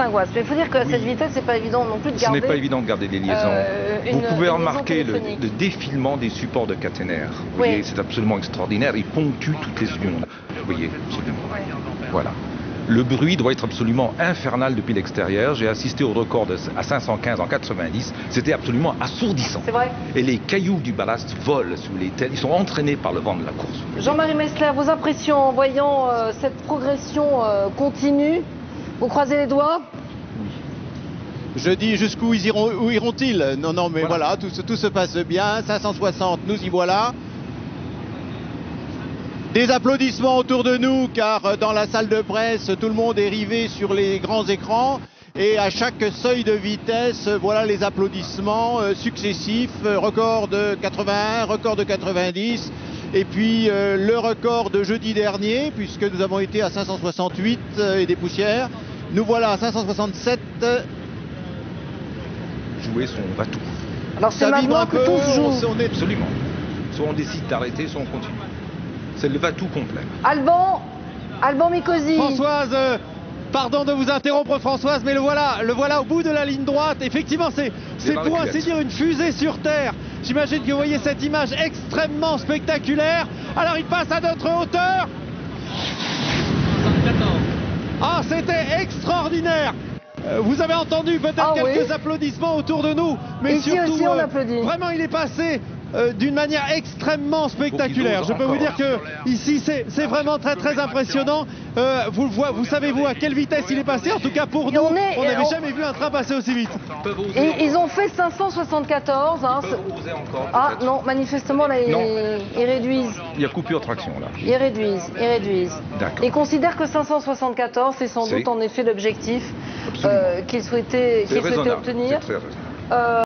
Saint-Gouas. Mais il faut dire qu'à cette vitesse, c'est pas évident non plus de garder. Ce n'est pas évident de garder des liaisons. Vous pouvez remarquer le téléphonique. défilement des supports de caténaire. Vous voyez, c'est absolument extraordinaire. Ils ponctuent toutes les secondes. Vous voyez, absolument. Voilà. Le bruit doit être absolument infernal depuis l'extérieur. J'ai assisté au record à 515 en 90. C'était absolument assourdissant. C'est vrai. Et les cailloux du ballast volent sous les têtes. Ils sont entraînés par le vent de la course. Jean-Marie Messler, vos impressions en voyant cette progression continue? Vous croisez les doigts? Je dis jusqu'où iront-ils? Non, mais voilà, tout se passe bien. 560, nous y voilà. Des applaudissements autour de nous, car dans la salle de presse, tout le monde est rivé sur les grands écrans. Et à chaque seuil de vitesse, voilà les applaudissements successifs. Record de 81, record de 90. Et puis le record de jeudi dernier, puisque nous avons été à 568 et des poussières. Nous voilà à 567. Jouer son va-tout. Alors c'est maintenant que tous jouent. Absolument. Soit on décide d'arrêter, soit on continue. C'est le va-tout complet. Alban Mikosi. Françoise, pardon de vous interrompre Françoise, mais le voilà au bout de la ligne droite. Effectivement, c'est pour ainsi dire une fusée sur Terre. J'imagine que vous voyez cette image extrêmement spectaculaire. Alors il passe à notre hauteur. Ah, c'était extraordinaire. Vous avez entendu peut-être quelques applaudissements autour de nous, mais ici surtout, aussi on applaudit. Vraiment, il est passé d'une manière extrêmement spectaculaire. Je peux vous dire que ici, c'est vraiment très très impressionnant. Vous savez-vous à quelle vitesse il est passé? En tout cas pour nous, on n'avait jamais vu un train passer aussi vite. Ils ont fait 574. Hein. Ah non, manifestement là, ils réduisent. Il y a coupure de traction là. Ils réduisent. D'accord. Ils considèrent que 574, c'est sans doute en effet l'objectif qu'ils souhaitaient obtenir. C'est très raisonnable.